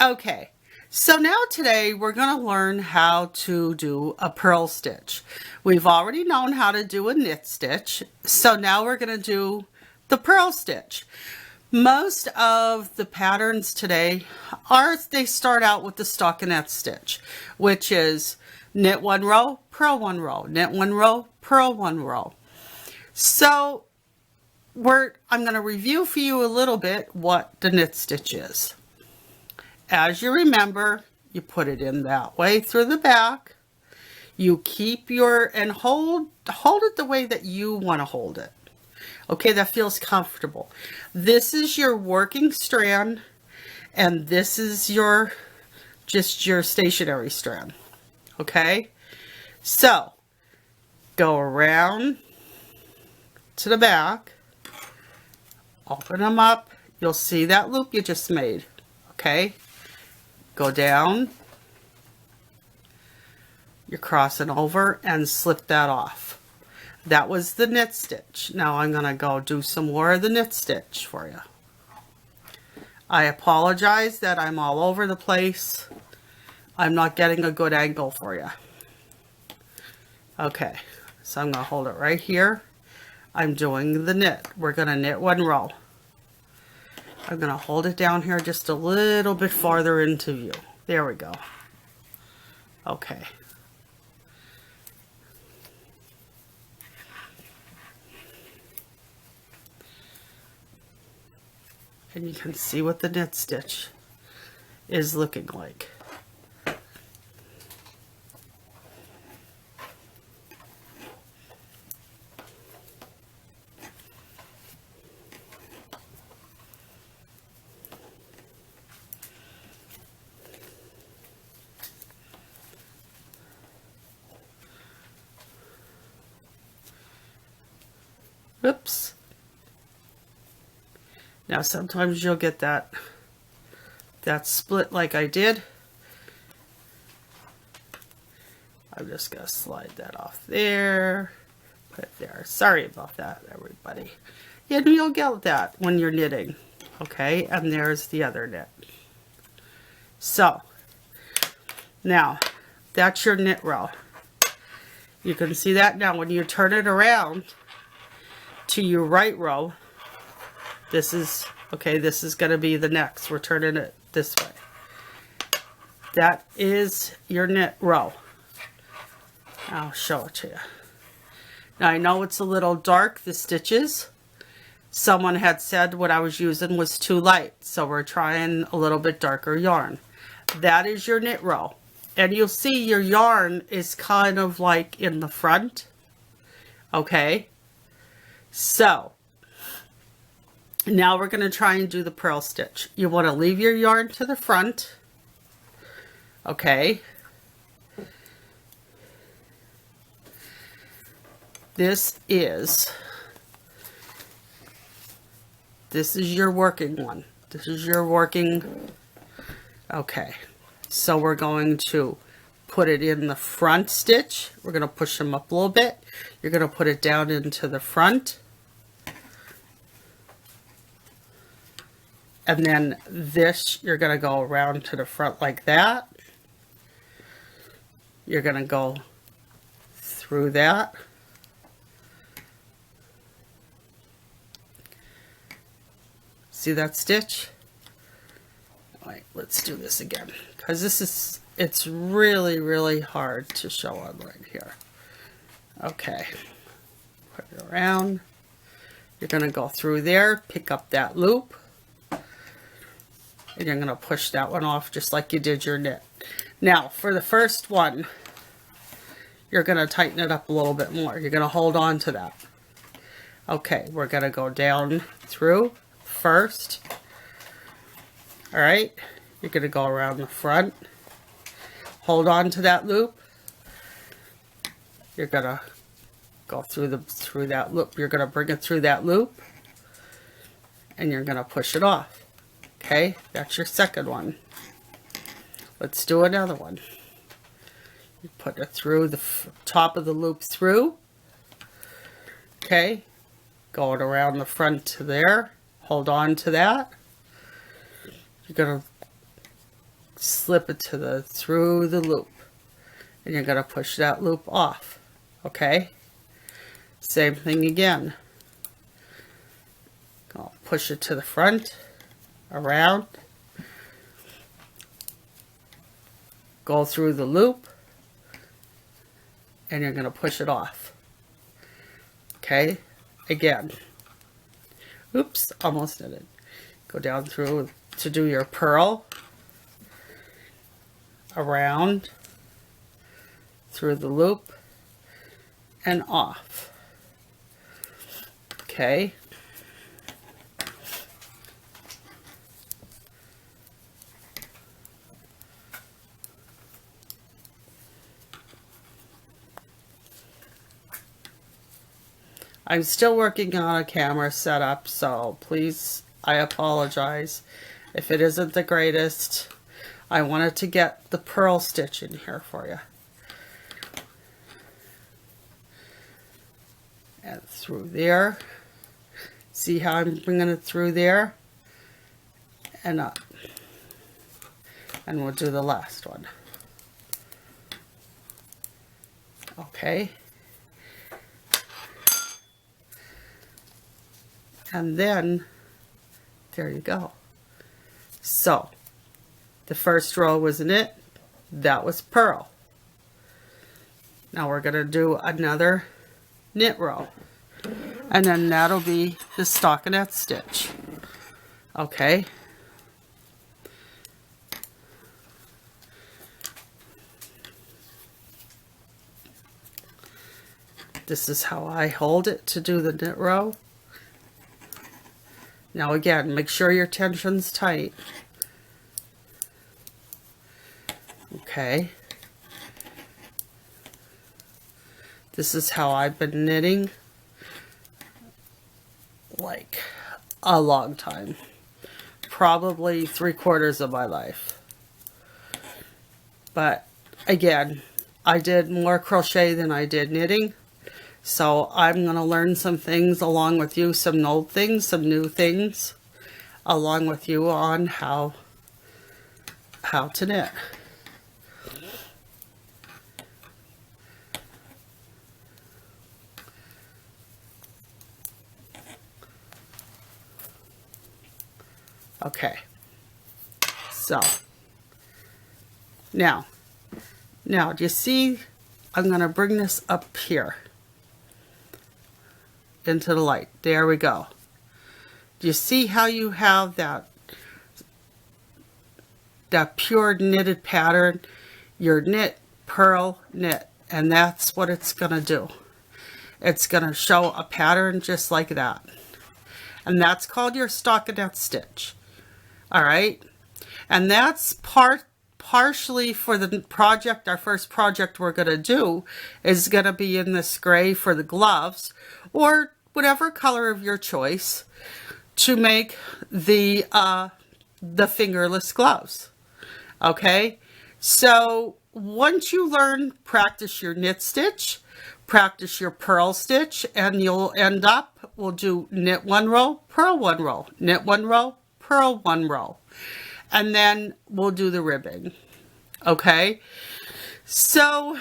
Okay, so now today we're going to learn how to do a purl stitch. We've already known how to do a knit stitch, so now we're going to do the purl stitch. Most of the patterns today they start out with the stockinette stitch, which is knit one row, purl one row, knit one row, purl one row. So I'm going to review for you a little bit what the knit stitch is. As you remember, you put it in that way through the back. You keep and hold it the way that you want to hold it. Okay, that feels comfortable. This is your working strand, and this is just your stationary strand. Okay, so go around to the back, open them up. You'll see that loop you just made. Okay. Go down, you're crossing over and slip that off. That was the knit stitch. Now I'm going to go do some more of the knit stitch for you. I apologize that I'm all over the place. I'm not getting a good angle for you. Okay, so I'm going to hold it right here. I'm doing the knit. We're going to knit one row. I'm going to hold it down here just a little bit farther into view. There we go. Okay. And you can see what the knit stitch is looking like. Oops. Now sometimes you'll get that split like I did. I'm just going to slide that off there. Put it there. Sorry about that, everybody. And you'll get that when you're knitting. Okay, and there's the other knit. So, now, that's your knit row. You can see that now when you turn it around to your right row. This is going to be the next. We're turning it this way. That is your knit row. I'll show it to you. Now I know it's a little dark, the stitches. Someone had said what I was using was too light, so we're trying a little bit darker yarn. That is your knit row. And you'll see your yarn is kind of like in the front. Okay. So, now we're going to try and do the purl stitch. You want to leave your yarn to the front. Okay. This is your working one. This is your working. Okay. So we're going to put it in the front stitch. We're going to push them up a little bit. You're going to put it down into the front. And then this, you're going to go around to the front like that. You're going to go through that. See that stitch? All right, let's do this again. Because it's really, really hard to show on right here. Okay. Put it around. You're going to go through there, pick up that loop. And you're going to push that one off just like you did your knit. Now, for the first one, you're going to tighten it up a little bit more. You're going to hold on to that. Okay, we're going to go down through first. All right, you're going to go around the front. Hold on to that loop. You're going to go through that loop. You're going to bring it through that loop. And you're going to push it off. Okay, that's your second one. Let's do another one. You put it through the top of the loop through. Okay, going around the front to there. Hold on to that. You're going to slip it through the loop, and you're going to push that loop off. Okay, same thing again. I'll push it to the front, around, go through the loop, and you're going to push it off. Okay, again. Oops, almost did it. Go down through to do your purl, around, through the loop, and off. Okay. I'm still working on a camera setup, so please, I apologize if it isn't the greatest. I wanted to get the purl stitch in here for you. And through there. See how I'm bringing it through there? And up. And we'll do the last one. Okay. And then, there you go. So, the first row was knit, that was purl. Now we're going to do another knit row. And then that'll be the stockinette stitch. Okay. This is how I hold it to do the knit row. Now again, make sure your tension's tight. Okay. This is how I've been knitting like a long time. Probably 3/4 of my life. But again, I did more crochet than I did knitting. So I'm going to learn some things along with you, some old things, some new things, along with you on how to knit. Okay, so now do you see, I'm going to bring this up here into the light. There we go. Do you see how you have that pure knitted pattern? Your knit, purl, knit, and that's what it's going to do. It's going to show a pattern just like that. And that's called your stockinette stitch. All right? And that's partially for the project. Our first project we're going to do is going to be in this gray for the gloves, or whatever color of your choice, to make the fingerless gloves. Okay, so once you learn, practice your knit stitch, practice your purl stitch, and you'll end up, we'll do knit 1 row, purl 1 row, knit 1 row, purl 1 row, and then we'll do the ribbing. Okay, so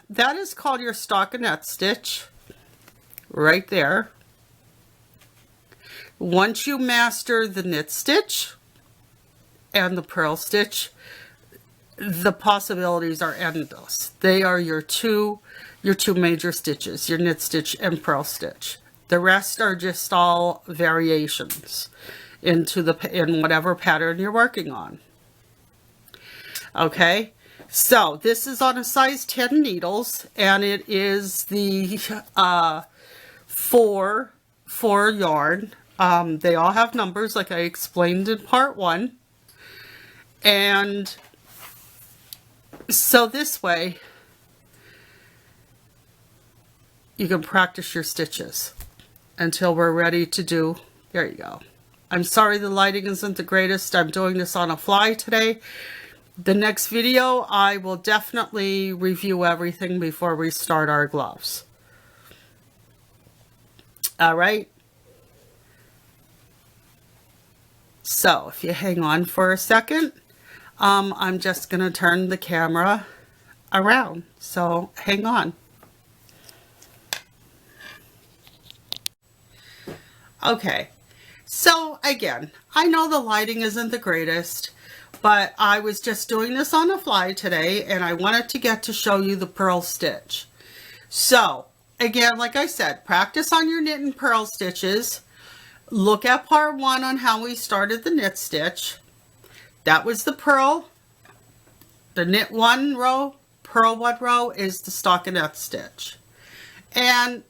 that is called your stockinette stitch right there. Once you master the knit stitch and the purl stitch, the possibilities are endless. They are your two major stitches, your knit stitch and purl stitch. The rest are just all variations in whatever pattern you're working on. Okay, so this is on a size 10 needles, and it is the 4 yarn. They all have numbers like I explained in part 1. And so this way you can practice your stitches until we're ready to do, there you go. I'm sorry the lighting isn't the greatest. I'm doing this on a fly today. The next video, I will definitely review everything before we start our gloves. All right. So if you hang on for a second, I'm just going to turn the camera around. So hang on. Okay, so again, I know the lighting isn't the greatest, but I was just doing this on the fly today and I wanted to get to show you the purl stitch. So again, like I said, practice on your knit and purl stitches. Look at part 1 on how we started the knit stitch. That was the purl. The knit 1 row, purl 1 row is the stockinette stitch. And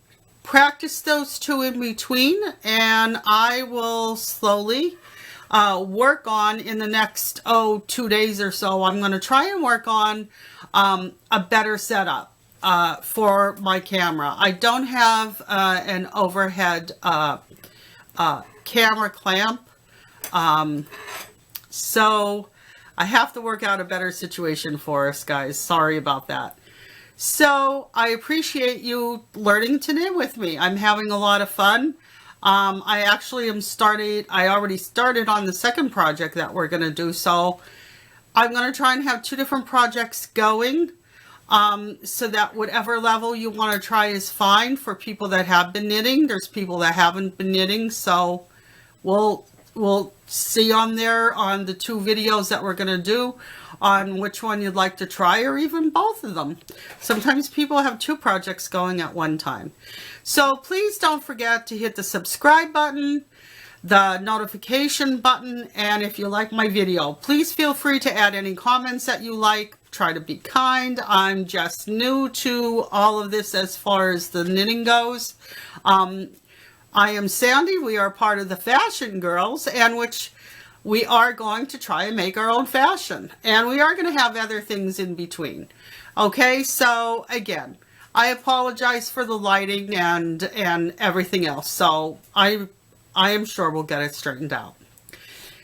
practice those 2 in between, and I will slowly work on in the next 2 days or so. I'm going to try and work on a better setup for my camera. I don't have an overhead camera clamp, so I have to work out a better situation for us, guys. Sorry about that. So I appreciate you learning to knit with me. I'm having a lot of fun. I actually I already started on the second project that we're going to do. So I'm going to try and have 2 different projects going, so that whatever level you want to try is fine for people that have been knitting. There's people that haven't been knitting. So we'll see on there on the 2 videos that we're going to do on which one you'd like to try, or even both of them. Sometimes people have 2 projects going at one time. So please don't forget to hit the subscribe button, the notification button, and if you like my video, please feel free to add any comments that you like. Try to be kind. I'm just new to all of this as far as the knitting goes. I am Sandy. We are part of the Fashion Girls, and which we are going to try and make our own fashion. And we are going to have other things in between. Okay, so again, I apologize for the lighting and everything else. So I am sure we'll get it straightened out.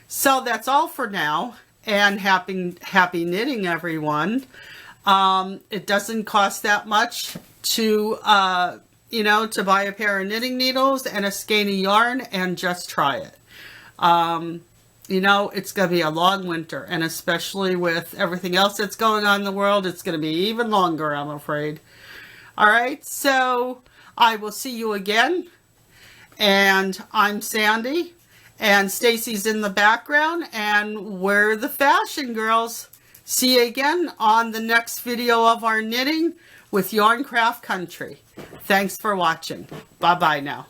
So that's all for now. And happy knitting, everyone. It doesn't cost that much to to buy a pair of knitting needles and a skein of yarn and just try it. It's going to be a long winter, and especially with everything else that's going on in the world, it's going to be even longer, I'm afraid. All right, so I will see you again, and I'm Sandy, and Stacey's in the background, and we're the Fashion Girls. See you again on the next video of our knitting with Yarn Craft Country. Thanks for watching. Bye-bye now.